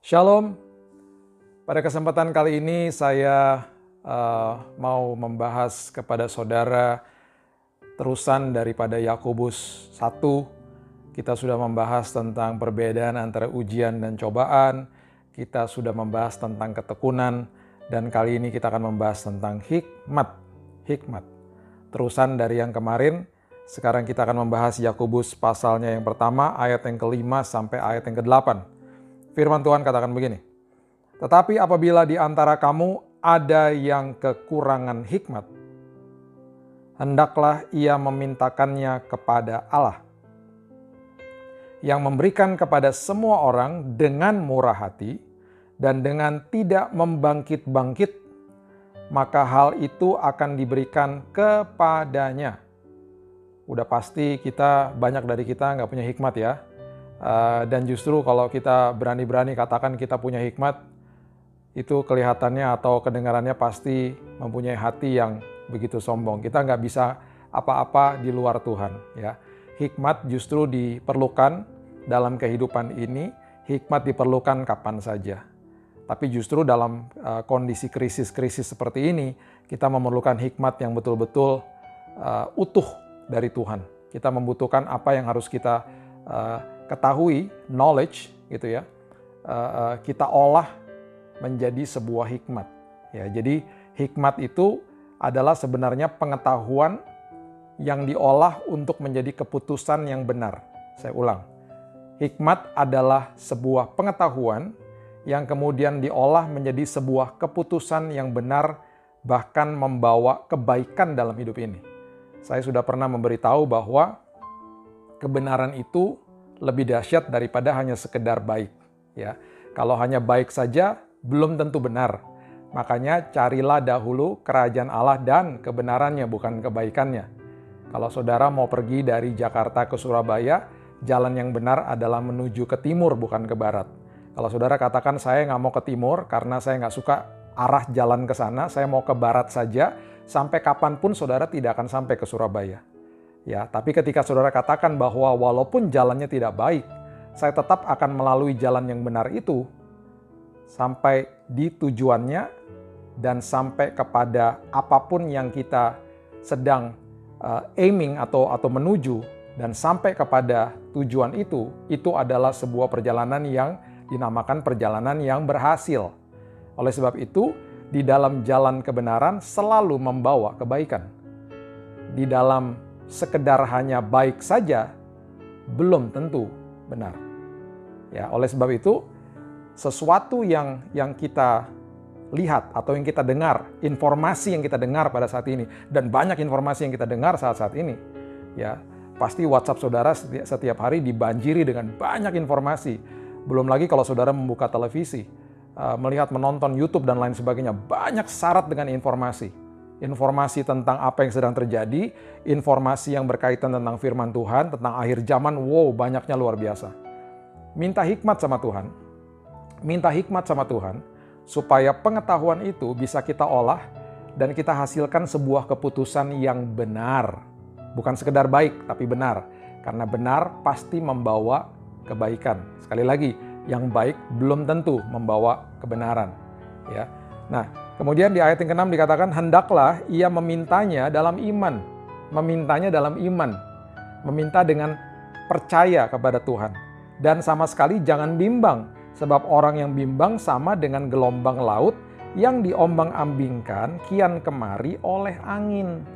Shalom, pada kesempatan kali ini saya mau membahas kepada saudara terusan daripada Yakobus 1. Kita sudah membahas tentang perbedaan antara ujian dan cobaan, kita sudah membahas tentang ketekunan, dan kali ini kita akan membahas tentang hikmat. Terusan dari yang kemarin, sekarang kita akan membahas Yakobus pasalnya yang pertama, ayat yang ke-5 sampai ayat yang ke-8. Firman Tuhan katakan begini, "Tetapi apabila di antara kamu ada yang kekurangan hikmat, hendaklah ia memintakannya kepada Allah, yang memberikan kepada semua orang dengan murah hati dan dengan tidak membangkit-bangkit, maka hal itu akan diberikan kepadanya." Udah pasti banyak dari kita nggak punya hikmat ya. Dan justru kalau kita berani-berani katakan kita punya hikmat, itu kelihatannya atau kedengarannya pasti mempunyai hati yang begitu sombong. Kita nggak bisa apa-apa di luar Tuhan. Ya. Hikmat justru diperlukan dalam kehidupan ini, hikmat diperlukan kapan saja. Tapi justru dalam kondisi krisis-krisis seperti ini, kita memerlukan hikmat yang betul-betul utuh dari Tuhan. Kita membutuhkan apa yang harus kita ketahui, knowledge gitu ya, kita olah menjadi sebuah hikmat. Ya, jadi hikmat itu adalah sebenarnya pengetahuan yang diolah untuk menjadi keputusan yang benar. Saya ulang, hikmat adalah sebuah pengetahuan yang kemudian diolah menjadi sebuah keputusan yang benar, bahkan membawa kebaikan dalam hidup ini. Saya sudah pernah memberitahu bahwa kebenaran itu lebih dahsyat daripada hanya sekedar baik. Ya, kalau hanya baik saja belum tentu benar. Makanya carilah dahulu kerajaan Allah dan kebenarannya, bukan kebaikannya. Kalau saudara mau pergi dari Jakarta ke Surabaya, jalan yang benar adalah menuju ke timur, bukan ke barat. Kalau saudara katakan saya nggak mau ke timur karena saya nggak suka arah jalan ke sana, saya mau ke barat saja, sampai kapanpun saudara tidak akan sampai ke Surabaya. Ya, tapi ketika saudara katakan bahwa walaupun jalannya tidak baik, saya tetap akan melalui jalan yang benar itu sampai di tujuannya dan sampai kepada apapun yang kita sedang aiming atau menuju, dan sampai kepada tujuan itu adalah sebuah perjalanan yang dinamakan perjalanan yang berhasil. Oleh sebab itu, di dalam jalan kebenaran selalu membawa kebaikan. Di dalam sekedar hanya baik saja belum tentu benar. Ya, oleh sebab itu sesuatu yang kita lihat atau yang kita dengar, informasi yang kita dengar pada saat ini, dan banyak informasi yang kita dengar saat-saat ini, ya pasti WhatsApp saudara setiap hari dibanjiri dengan banyak informasi. Belum lagi kalau saudara membuka televisi, melihat, menonton YouTube dan lain sebagainya, banyak syarat dengan informasi. Informasi tentang apa yang sedang terjadi, informasi yang berkaitan tentang firman Tuhan, tentang akhir zaman, wow, banyaknya luar biasa. Minta hikmat sama Tuhan. Minta hikmat sama Tuhan, supaya pengetahuan itu bisa kita olah dan kita hasilkan sebuah keputusan yang benar. Bukan sekedar baik, tapi benar. Karena benar pasti membawa kebaikan. Sekali lagi, yang baik belum tentu membawa kebenaran. Ya. Nah, kemudian di ayat yang ke-6 dikatakan, hendaklah ia memintanya dalam iman. Memintanya dalam iman. Meminta dengan percaya kepada Tuhan. Dan sama sekali jangan bimbang. Sebab orang yang bimbang sama dengan gelombang laut yang diombang-ambingkan kian kemari oleh angin.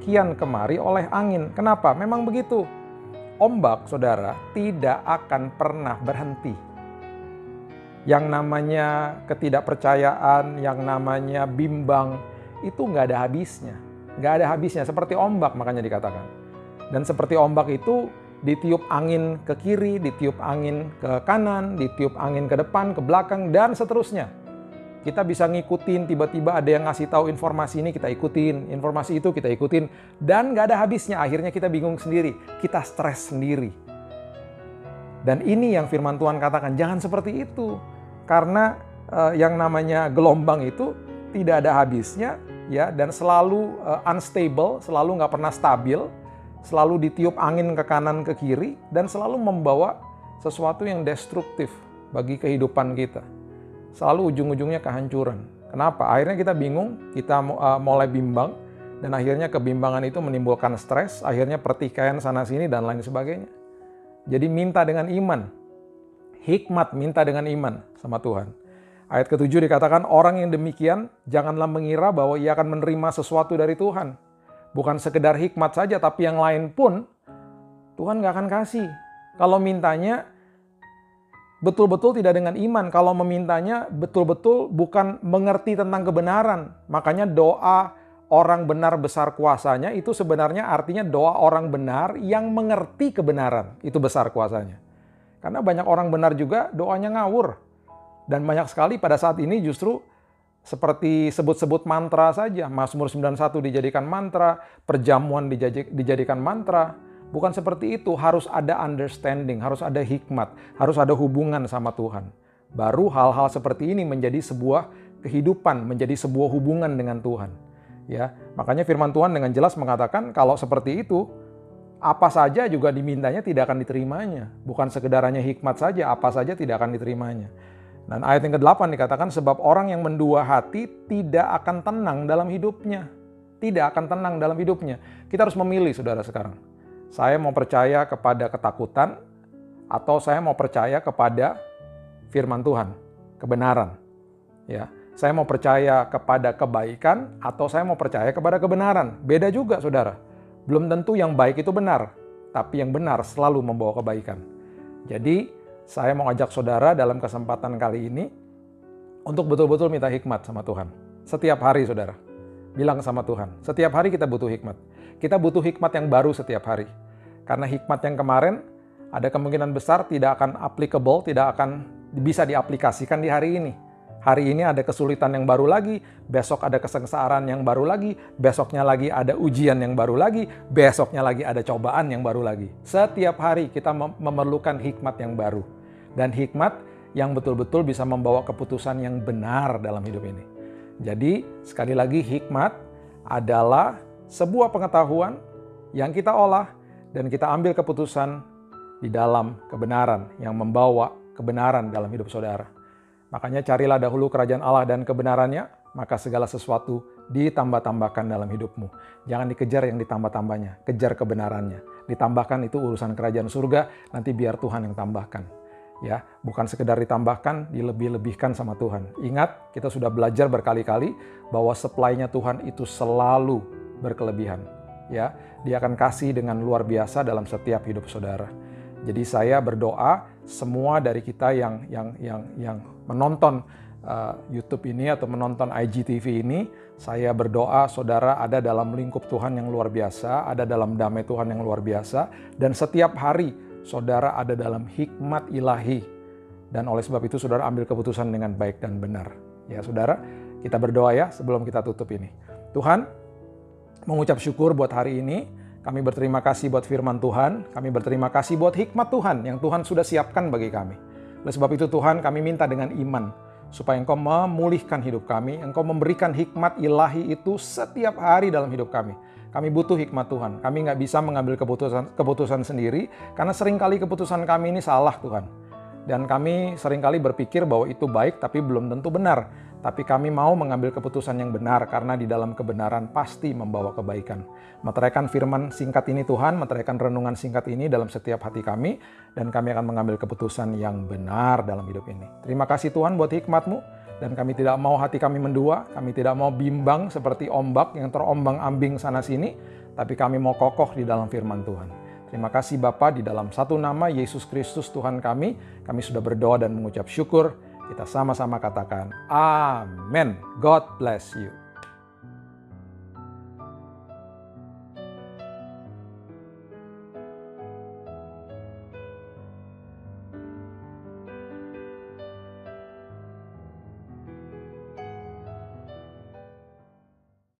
Kian kemari oleh angin. Kenapa? Memang begitu. Ombak, saudara, tidak akan pernah berhenti. Yang namanya ketidakpercayaan, yang namanya bimbang, itu nggak ada habisnya. Nggak ada habisnya, seperti ombak makanya dikatakan. Dan seperti ombak itu ditiup angin ke kiri, ditiup angin ke kanan, ditiup angin ke depan, ke belakang, dan seterusnya. Kita bisa ngikutin, tiba-tiba ada yang ngasih tahu informasi ini, kita ikutin, informasi itu kita ikutin, dan nggak ada habisnya. Akhirnya kita bingung sendiri, kita stres sendiri. Dan ini yang firman Tuhan katakan, jangan seperti itu. Karena yang namanya gelombang itu tidak ada habisnya, ya, dan selalu unstable, selalu nggak pernah stabil, selalu ditiup angin ke kanan ke kiri, dan selalu membawa sesuatu yang destruktif bagi kehidupan kita. Selalu ujung-ujungnya kehancuran. Kenapa? Akhirnya kita bingung, kita mulai bimbang, dan akhirnya kebimbangan itu menimbulkan stres, akhirnya pertikaian sana-sini dan lain sebagainya. Jadi minta dengan iman. Hikmat minta dengan iman sama Tuhan. Ayat ke-7 dikatakan, orang yang demikian janganlah mengira bahwa ia akan menerima sesuatu dari Tuhan. Bukan sekedar hikmat saja, tapi yang lain pun Tuhan gak akan kasih. Kalau mintanya betul-betul tidak dengan iman. Kalau memintanya betul-betul bukan mengerti tentang kebenaran. Makanya doa orang benar besar kuasanya itu sebenarnya artinya doa orang benar yang mengerti kebenaran. Itu besar kuasanya. Karena banyak orang benar juga doanya ngawur. Dan banyak sekali pada saat ini justru seperti sebut-sebut mantra saja. Mazmur 91 dijadikan mantra, perjamuan dijadikan mantra. Bukan seperti itu, harus ada understanding, harus ada hikmat, harus ada hubungan sama Tuhan. Baru hal-hal seperti ini menjadi sebuah kehidupan, menjadi sebuah hubungan dengan Tuhan. Ya, makanya firman Tuhan dengan jelas mengatakan kalau seperti itu, apa saja juga dimintanya tidak akan diterimanya. Bukan sekedar hanya hikmat saja, apa saja tidak akan diterimanya. Dan ayat yang ke-8 dikatakan, sebab orang yang mendua hati tidak akan tenang dalam hidupnya. Tidak akan tenang dalam hidupnya. Kita harus memilih, saudara sekarang. Saya mau percaya kepada ketakutan, atau saya mau percaya kepada firman Tuhan, kebenaran. Ya, saya mau percaya kepada kebaikan, atau saya mau percaya kepada kebenaran. Beda juga, saudara. Belum tentu yang baik itu benar, tapi yang benar selalu membawa kebaikan. Jadi, saya mau ajak saudara dalam kesempatan kali ini untuk betul-betul minta hikmat sama Tuhan. Setiap hari, saudara. Bilang sama Tuhan, setiap hari kita butuh hikmat. Kita butuh hikmat yang baru setiap hari. Karena hikmat yang kemarin ada kemungkinan besar tidak akan applicable, tidak akan bisa diaplikasikan di hari ini. Hari ini ada kesulitan yang baru lagi, besok ada kesengsaraan yang baru lagi, besoknya lagi ada ujian yang baru lagi, besoknya lagi ada cobaan yang baru lagi. Setiap hari kita memerlukan hikmat yang baru. Dan hikmat yang betul-betul bisa membawa keputusan yang benar dalam hidup ini. Jadi sekali lagi hikmat adalah sebuah pengetahuan yang kita olah dan kita ambil keputusan di dalam kebenaran yang membawa kebenaran dalam hidup saudara. Makanya carilah dahulu kerajaan Allah dan kebenarannya, maka segala sesuatu ditambah-tambahkan dalam hidupmu. Jangan dikejar yang ditambah-tambahnya, kejar kebenarannya. Ditambahkan itu urusan kerajaan surga, nanti biar Tuhan yang tambahkan. Ya, bukan sekedar ditambahkan, dilebih-lebihkan sama Tuhan. Ingat, kita sudah belajar berkali-kali bahwa supply-nya Tuhan itu selalu berkelebihan. Ya, Dia akan kasih dengan luar biasa dalam setiap hidup saudara. Jadi saya berdoa semua dari kita yang menonton YouTube ini atau menonton IGTV ini, saya berdoa saudara ada dalam lingkup Tuhan yang luar biasa, ada dalam damai Tuhan yang luar biasa, dan setiap hari saudara ada dalam hikmat ilahi. Dan oleh sebab itu saudara ambil keputusan dengan baik dan benar. Ya saudara, kita berdoa ya sebelum kita tutup ini. Tuhan, mengucap syukur buat hari ini. Kami berterima kasih buat firman Tuhan. Kami berterima kasih buat hikmat Tuhan yang Tuhan sudah siapkan bagi kami. Oleh sebab itu Tuhan, kami minta dengan iman supaya Engkau memulihkan hidup kami. Engkau memberikan hikmat ilahi itu setiap hari dalam hidup kami. Kami butuh hikmat Tuhan. Kami nggak bisa mengambil keputusan sendiri karena seringkali keputusan kami ini salah, Tuhan. Dan kami seringkali berpikir bahwa itu baik tapi belum tentu benar. Tapi kami mau mengambil keputusan yang benar karena di dalam kebenaran pasti membawa kebaikan. Meteraikan firman singkat ini Tuhan, meteraikan renungan singkat ini dalam setiap hati kami, dan kami akan mengambil keputusan yang benar dalam hidup ini. Terima kasih Tuhan buat hikmat-Mu, dan kami tidak mau hati kami mendua, kami tidak mau bimbang seperti ombak yang terombang-ambing sana-sini, tapi kami mau kokoh di dalam firman Tuhan. Terima kasih Bapa, di dalam satu nama Yesus Kristus Tuhan kami sudah berdoa dan mengucap syukur. Kita sama-sama katakan, Amen. God bless you.